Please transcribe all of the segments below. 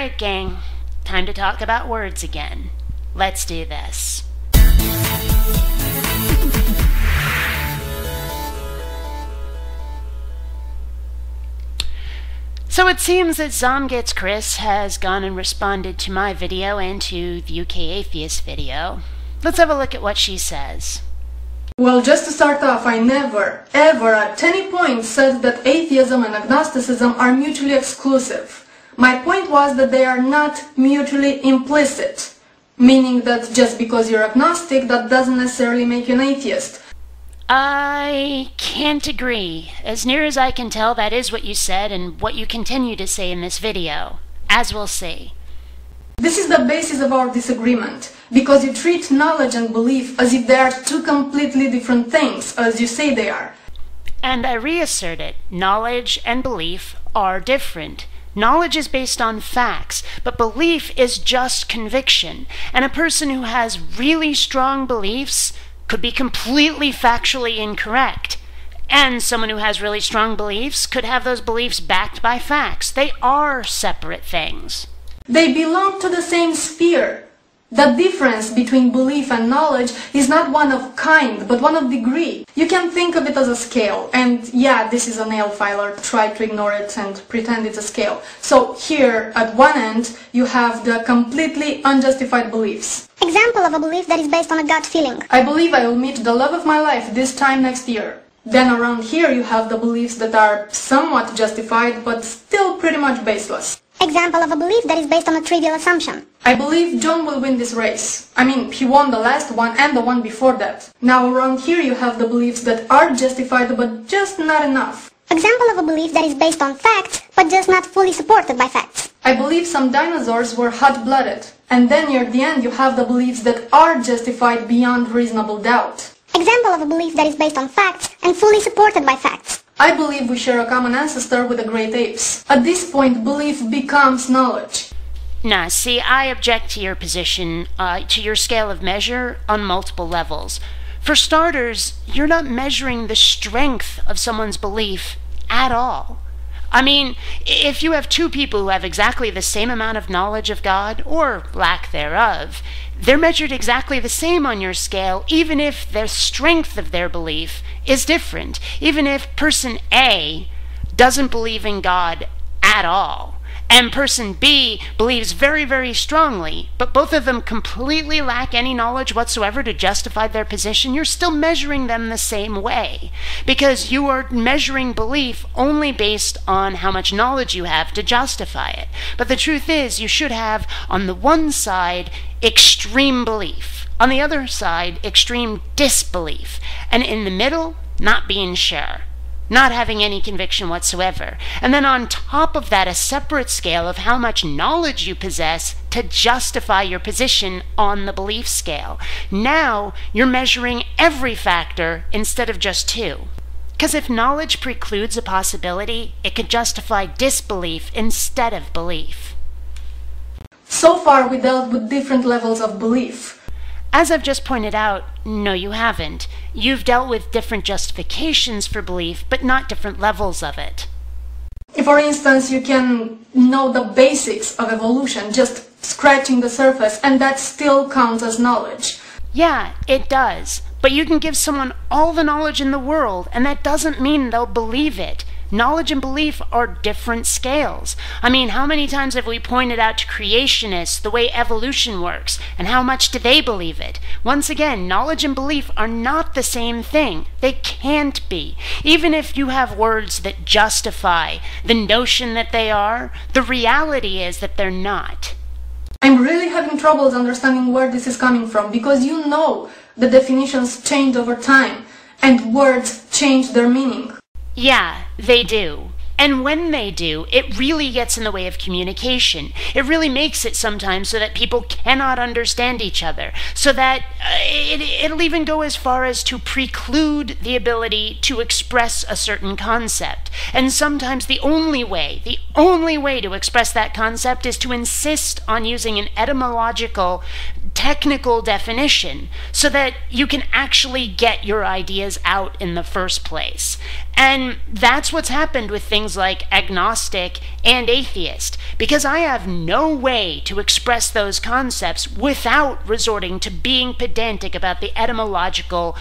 Alright, gang. Time to talk about words again. Let's do this. So it seems that Zomgets Chris has gone and responded to my video and to the UK Atheist video. Let's have a look at what she says. Well, just to start off, I never, ever at any point said that atheism and agnosticism are mutually exclusive. My point was that they are not mutually implicit, meaning that just because you're agnostic, that doesn't necessarily make you an atheist. I can't agree. As near as I can tell, that is what you said and what you continue to say in this video, as we'll see. This is the basis of our disagreement, because you treat knowledge and belief as if they are two completely different things, as you say they are. And I reassert it, knowledge and belief are different. Knowledge is based on facts, but belief is just conviction. And a person who has really strong beliefs could be completely factually incorrect. And someone who has really strong beliefs could have those beliefs backed by facts. They are separate things. They belong to the same sphere. The difference between belief and knowledge is not one of kind, but one of degree. You can think of it as a scale, and yeah, this is a nail filer, try to ignore it and pretend it's a scale. So here, at one end, you have the completely unjustified beliefs. Example of a belief that is based on a gut feeling. I believe I will meet the love of my life this time next year. Then around here you have the beliefs that are somewhat justified, but still pretty much baseless. Example of a belief that is based on a trivial assumption. I believe John will win this race. I mean, he won the last one and the one before that. Now around here you have the beliefs that are justified but just not enough. Example of a belief that is based on facts but just not fully supported by facts. I believe some dinosaurs were hot-blooded. And then near the end you have the beliefs that are justified beyond reasonable doubt. Example of a belief that is based on facts and fully supported by facts. I believe we share a common ancestor with the great apes. At this point, belief becomes knowledge. Nah, see, I object to your position, to your scale of measure on multiple levels. For starters, you're not measuring the strength of someone's belief at all. I mean, if you have two people who have exactly the same amount of knowledge of God, or lack thereof, they're measured exactly the same on your scale, even if the strength of their belief is different. Even if person A doesn't believe in God at all, and person B believes very, very strongly, but both of them completely lack any knowledge whatsoever to justify their position, you're still measuring them the same way. Because you are measuring belief only based on how much knowledge you have to justify it. But the truth is, you should have, on the one side, extreme belief. On the other side, extreme disbelief. And in the middle, not being sure. Not having any conviction whatsoever. And then on top of that, a separate scale of how much knowledge you possess to justify your position on the belief scale. Now, you're measuring every factor instead of just two. Because if knowledge precludes a possibility, it could justify disbelief instead of belief. So far we dealt with different levels of belief. As I've just pointed out, no you haven't. You've dealt with different justifications for belief, but not different levels of it. For instance, you can know the basics of evolution, just scratching the surface, and that still counts as knowledge. Yeah, it does. But you can give someone all the knowledge in the world, and that doesn't mean they'll believe it. Knowledge and belief are different scales. I mean, how many times have we pointed out to creationists the way evolution works, and how much do they believe it? Once again, knowledge and belief are not the same thing. They can't be. Even if you have words that justify the notion that they are, the reality is that they're not. I'm really having troubles understanding where this is coming from, because you know the definitions change over time, and words change their meaning. Yeah, they do. And when they do, it really gets in the way of communication. It really makes it sometimes so that people cannot understand each other. So that it'll even go as far as to preclude the ability to express a certain concept. And sometimes the only way to express that concept is to insist on using an etymological technical definition so that you can actually get your ideas out in the first place. And that's what's happened with things like agnostic and atheist, because I have no way to express those concepts without resorting to being pedantic about the etymological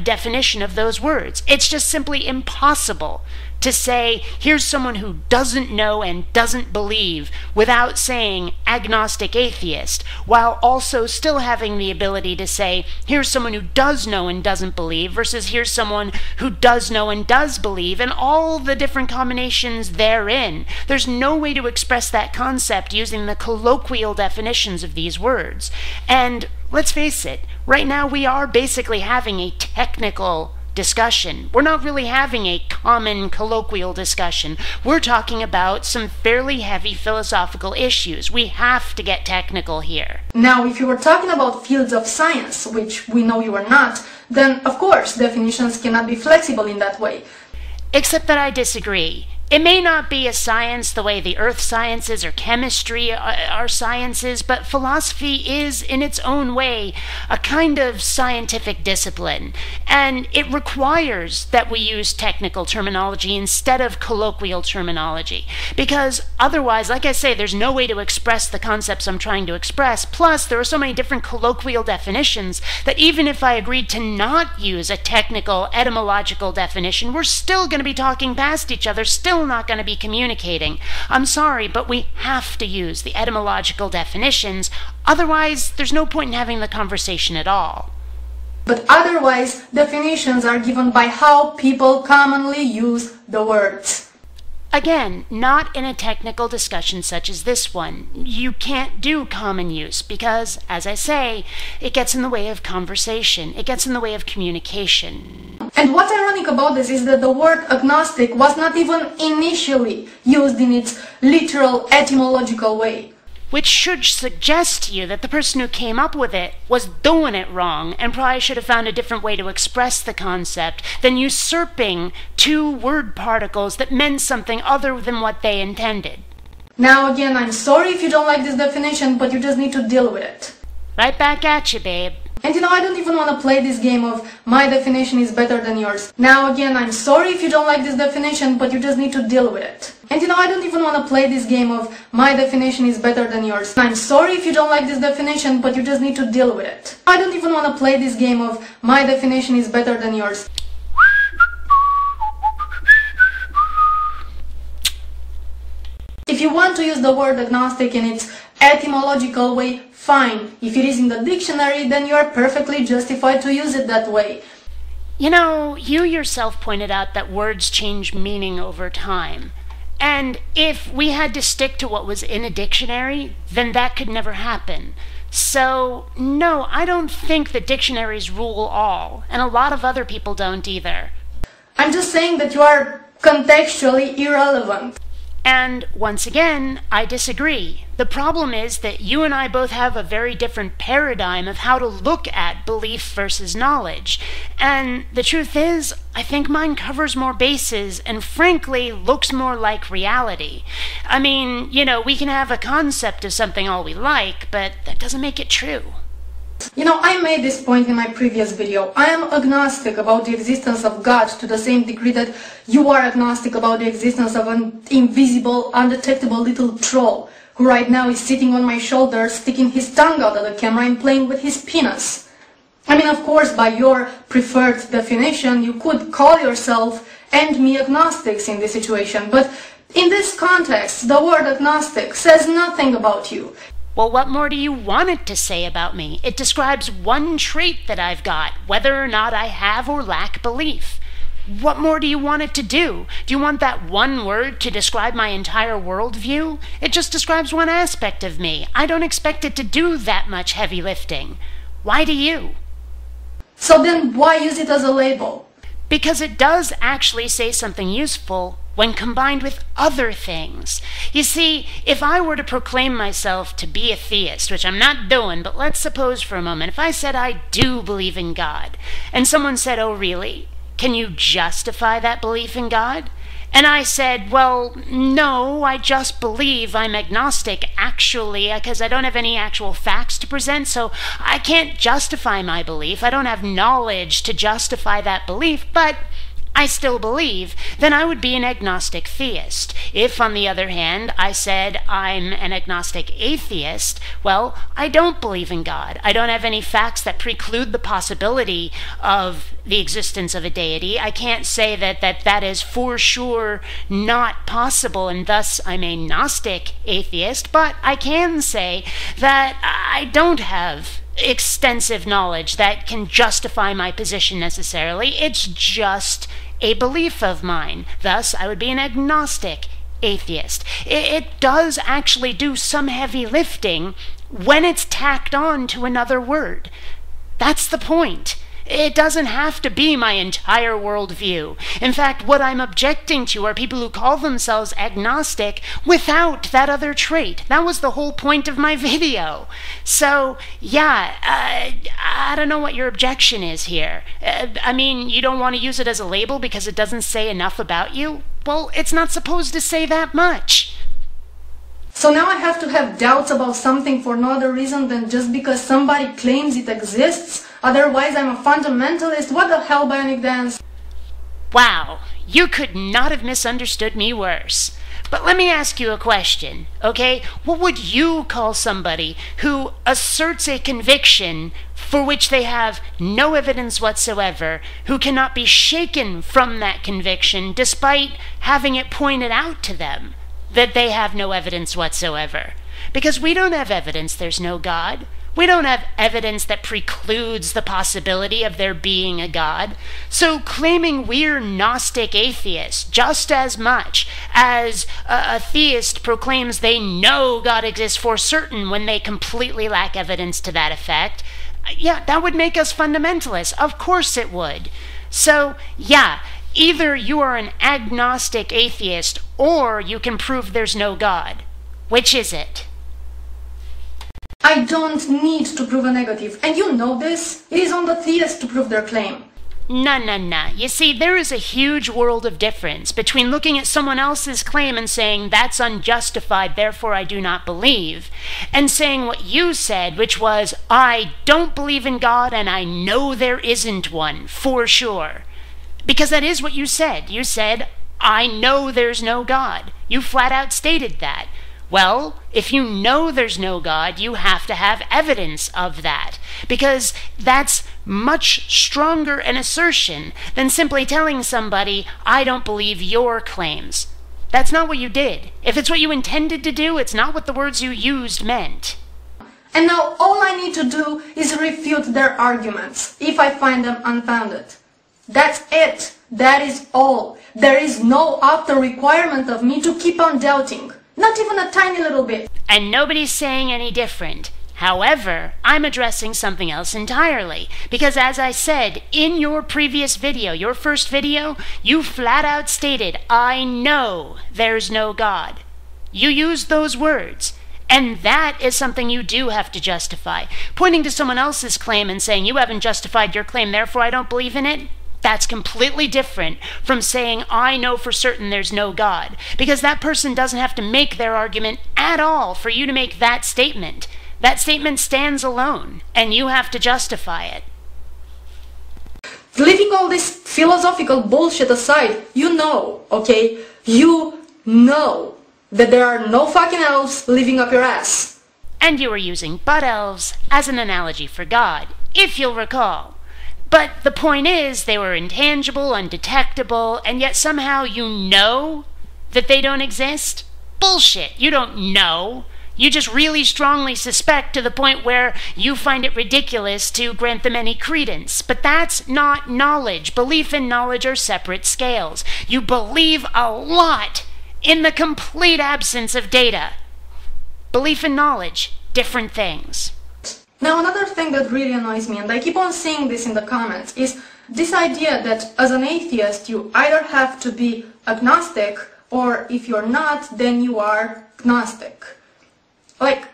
definition of those words. It's just simply impossible to say, here's someone who doesn't know and doesn't believe, without saying agnostic atheist, while also still having the ability to say, here's someone who does know and doesn't believe, versus here's someone who does know and does believe, and all the different combinations therein. There's no way to express that concept using the colloquial definitions of these words. And let's face it, right now we are basically having a technical discussion. We're not really having a common colloquial discussion. We're talking about some fairly heavy philosophical issues. We have to get technical here. Now, if you were talking about fields of science, which we know you are not, then of course definitions cannot be flexible in that way. Except that I disagree. It may not be a science the way the earth sciences or chemistry are sciences, but philosophy is, in its own way, a kind of scientific discipline. And it requires that we use technical terminology instead of colloquial terminology. Because otherwise, like I say, there's no way to express the concepts I'm trying to express. Plus, there are so many different colloquial definitions that even if I agreed to not use a technical etymological definition, we're still going to be talking past each other, still not going to be communicating. I'm sorry, but we have to use the etymological definitions. Otherwise, there's no point in having the conversation at all. But otherwise, definitions are given by how people commonly use the words. Again, not in a technical discussion such as this one. You can't do common use because, as I say, it gets in the way of conversation. It gets in the way of communication. And what's ironic about this is that the word agnostic was not even initially used in its literal etymological way. Which should suggest to you that the person who came up with it was doing it wrong and probably should have found a different way to express the concept than usurping two word particles that meant something other than what they intended. Now again, I'm sorry if you don't like this definition, but you just need to deal with it. Right back at you, babe. And I don't even want to play this game of my definition is better than yours. Now again, I'm sorry if you don't like this definition, but you just need to deal with it. And I don't even want to play this game of my definition is better than yours. I'm sorry if you don't like this definition, but you just need to deal with it. I don't even want to play this game of my definition is better than yours. If you want to use the word agnostic in its etymological way, fine. If it is in the dictionary, then you are perfectly justified to use it that way. You know, you yourself pointed out that words change meaning over time. And if we had to stick to what was in a dictionary, then that could never happen. So, no, I don't think that dictionaries rule all, and a lot of other people don't either. I'm just saying that you are contextually irrelevant. And once again, I disagree. The problem is that you and I both have a very different paradigm of how to look at belief versus knowledge. And the truth is, I think mine covers more bases and frankly looks more like reality. I mean, we can have a concept of something all we like, but that doesn't make it true. I made this point in my previous video. I am agnostic about the existence of God to the same degree that you are agnostic about the existence of an invisible, undetectable little troll who right now is sitting on my shoulder, sticking his tongue out at the camera and playing with his penis. I mean, of course, by your preferred definition, you could call yourself and me agnostics in this situation, but in this context, the word agnostic says nothing about you. Well, what more do you want it to say about me? It describes one trait that I've got, whether or not I have or lack belief. What more do you want it to do? Do you want that one word to describe my entire worldview? It just describes one aspect of me. I don't expect it to do that much heavy lifting. Why do you? So then why use it as a label? Because it does actually say something useful when combined with other things. You see, if I were to proclaim myself to be a theist, which I'm not doing, but let's suppose for a moment, if I said I do believe in God, and someone said, oh really? Can you justify that belief in God? And I said, well, no, I just believe I'm agnostic, actually, because I don't have any actual facts to present, so I can't justify my belief. I don't have knowledge to justify that belief, but I still believe, then I would be an agnostic theist. If, on the other hand, I said I'm an agnostic atheist, well, I don't believe in God. I don't have any facts that preclude the possibility of the existence of a deity. I can't say that is for sure not possible, and thus I'm a Gnostic atheist, but I can say that I don't have extensive knowledge that can justify my position necessarily. It's just a belief of mine. Thus, I would be an agnostic atheist. It does actually do some heavy lifting when it's tacked on to another word. That's the point. It doesn't have to be my entire worldview. In fact, what I'm objecting to are people who call themselves agnostic without that other trait. That was the whole point of my video. So, yeah, I don't know what your objection is here. I mean, you don't want to use it as a label because it doesn't say enough about you? Well, it's not supposed to say that much. So now I have to have doubts about something for no other reason than just because somebody claims it exists? Otherwise I'm a fundamentalist? What the hell, BionicDance? Wow, you could not have misunderstood me worse. But let me ask you a question, okay? What would you call somebody who asserts a conviction for which they have no evidence whatsoever, who cannot be shaken from that conviction despite having it pointed out to them that they have no evidence whatsoever? Because we don't have evidence there's no God. We don't have evidence that precludes the possibility of there being a God. So claiming we're Gnostic atheists just as much as a theist proclaims they know God exists for certain when they completely lack evidence to that effect, yeah, that would make us fundamentalists. Of course it would. So, yeah, either you are an agnostic atheist or you can prove there's no God. Which is it? I don't need to prove a negative, and you know this. It is on the theist to prove their claim. No. You see, there is a huge world of difference between looking at someone else's claim and saying, that's unjustified, therefore I do not believe, and saying what you said, which was, I don't believe in God and I know there isn't one, for sure. Because that is what you said. You said, I know there's no God. You flat out stated that. Well, if you know there's no God, you have to have evidence of that, because that's much stronger an assertion than simply telling somebody, I don't believe your claims. That's not what you did. If it's what you intended to do, it's not what the words you used meant. And now all I need to do is refute their arguments, if I find them unfounded. That's it. That is all. There is no outer requirement of me to keep on doubting. Not even a tiny little bit. And nobody's saying any different. However, I'm addressing something else entirely. Because as I said, in your previous video, your first video, you flat out stated, I know there's no God. You used those words. And that is something you do have to justify. Pointing to someone else's claim and saying, you haven't justified your claim, therefore I don't believe in it, that's completely different from saying, I know for certain there's no God. Because that person doesn't have to make their argument at all for you to make that statement. That statement stands alone, and you have to justify it. Leaving all this philosophical bullshit aside, you know, okay? You know that there are no fucking elves living up your ass. And you were using butt elves as an analogy for God, if you'll recall. But the point is, they were intangible, undetectable, and yet somehow you know that they don't exist? Bullshit. You don't know. You just really strongly suspect to the point where you find it ridiculous to grant them any credence. But that's not knowledge. Belief and knowledge are separate scales. You believe a lot in the complete absence of data. Belief and knowledge, different things. Now another thing that really annoys me, and I keep on seeing this in the comments, is this idea that as an atheist you either have to be agnostic, or if you're not, then you are gnostic. Like,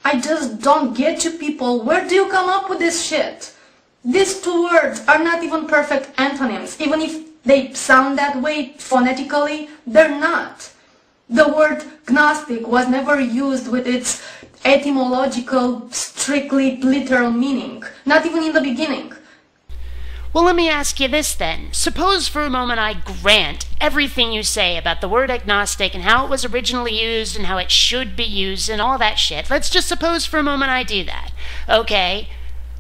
I just don't get you people. Where do you come up with this shit? These two words are not even perfect antonyms. Even if They sound that way phonetically. They're not. The word Gnostic was never used with its etymological, strictly literal meaning, not even in the beginning. Well, let me ask you this then. Suppose for a moment I grant everything you say about the word agnostic and how it was originally used and how it should be used and all that shit. Let's just suppose for a moment I do that. Okay?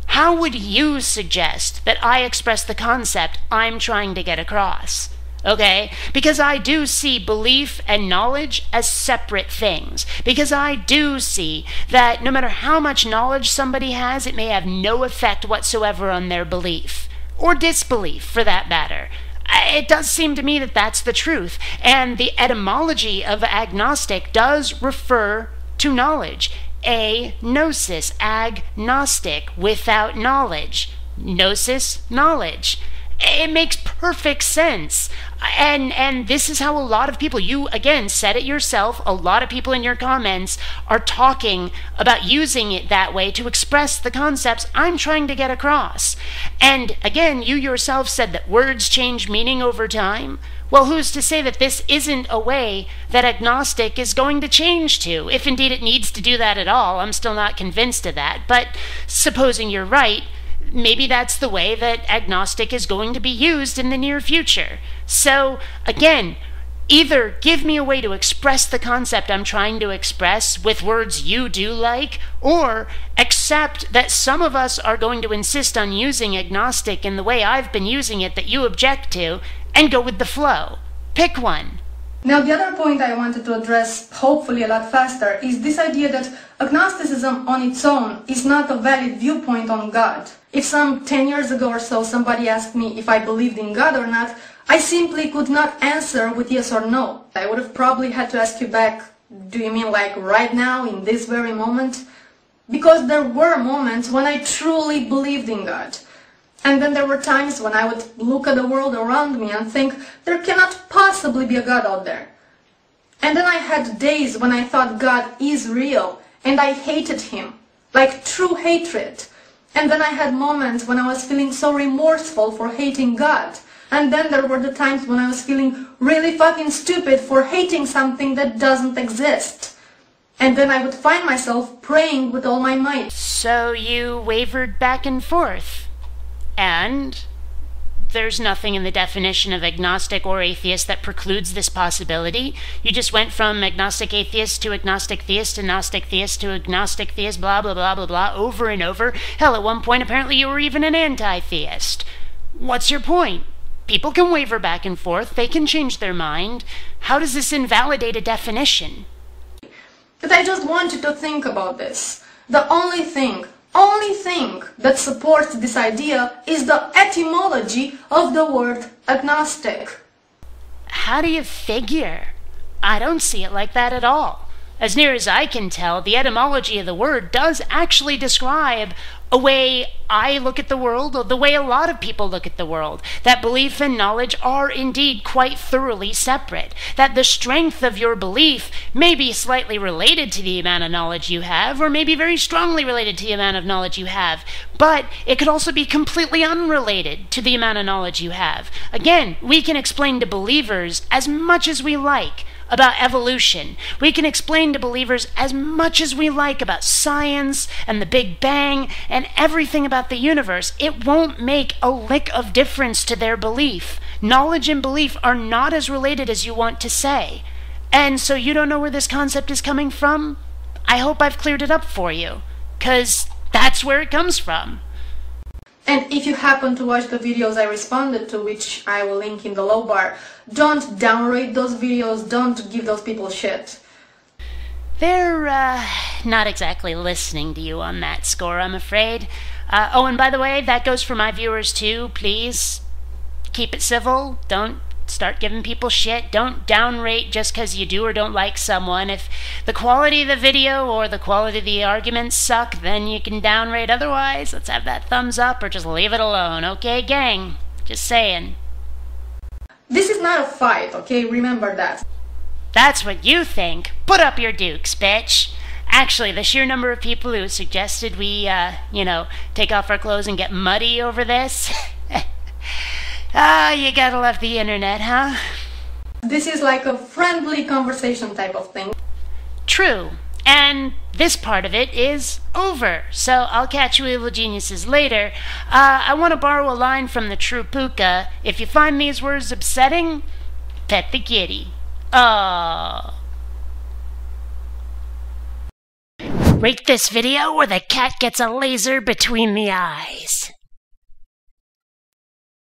How would you suggest that I express the concept I'm trying to get across? Okay? Because I do see belief and knowledge as separate things. Because I do see that no matter how much knowledge somebody has, it may have no effect whatsoever on their belief. Or disbelief, for that matter. It does seem to me that that's the truth. And the etymology of agnostic does refer to knowledge. Gnosis, agnostic, without knowledge. Gnosis, knowledge. It makes perfect sense. And this is how a lot of people, you again said it yourself, a lot of people in your comments are talking about using it that way to express the concepts I'm trying to get across. And again, you yourself said that words change meaning over time. Well, who's to say that this isn't a way that agnostic is going to change to? If indeed it needs to do that at all, I'm still not convinced of that. But supposing you're right, maybe that's the way that agnostic is going to be used in the near future. So, again, either give me a way to express the concept I'm trying to express with words you do like, or accept that some of us are going to insist on using agnostic in the way I've been using it that you object to, and go with the flow. Pick one. Now, the other point I wanted to address, hopefully a lot faster, is this idea that agnosticism on its own is not a valid viewpoint on God. If some 10 years ago or so somebody asked me if I believed in God or not, I simply could not answer with yes or no. I would have probably had to ask you back, do you mean like right now, in this very moment? Because there were moments when I truly believed in God. And then there were times when I would look at the world around me and think, there cannot possibly be a God out there. And then I had days when I thought God is real, and I hated Him, like true hatred. And then I had moments when I was feeling so remorseful for hating God. And then there were the times when I was feeling really fucking stupid for hating something that doesn't exist. And then I would find myself praying with all my might. So you wavered back and forth. And there's nothing in the definition of agnostic or atheist that precludes this possibility. You just went from agnostic atheist to agnostic theist to gnostic theist to agnostic theist, blah, blah, blah, blah, blah, over and over. Hell, at one point, apparently you were even an anti-theist. What's your point? People can waver back and forth. They can change their mind. How does this invalidate a definition? But I just want you to think about this. The only thing that supports this idea is the etymology of the word agnostic. How do you figure? I don't see it like that at all. As near as I can tell, the etymology of the word does actually describe a way I look at the world, or the way a lot of people look at the world, that belief and knowledge are indeed quite thoroughly separate, that the strength of your belief may be slightly related to the amount of knowledge you have, or maybe very strongly related to the amount of knowledge you have, but it could also be completely unrelated to the amount of knowledge you have. Again, we can explain to believers as much as we like about evolution. We can explain to believers as much as we like about science and the Big Bang and everything about the universe. It won't make a lick of difference to their belief. Knowledge and belief are not as related as you want to say. And so you don't know where this concept is coming from? I hope I've cleared it up for you, 'cause that's where it comes from. And if you happen to watch the videos I responded to, which I will link in the low bar, don't downrate those videos, don't give those people shit. They're, not exactly listening to you on that score, I'm afraid. Oh, and by the way, that goes for my viewers too. Please keep it civil. Don't start giving people shit. Don't downrate just because you do or don't like someone. If the quality of the video or the quality of the arguments suck, then you can downrate. Otherwise, let's have that thumbs up or just leave it alone. Okay, gang? Just saying. This is not a fight, okay? Remember that. That's what you think. Put up your dukes, bitch. Actually, the sheer number of people who suggested we, take off our clothes and get muddy over this, Ah, you gotta love the internet, huh? This is like a friendly conversation type of thing. True. And this part of it is over. So I'll catch you evil geniuses later. I want to borrow a line from the True Puka. If you find these words upsetting, pet the kitty. Rate this video or the cat gets a laser between the eyes.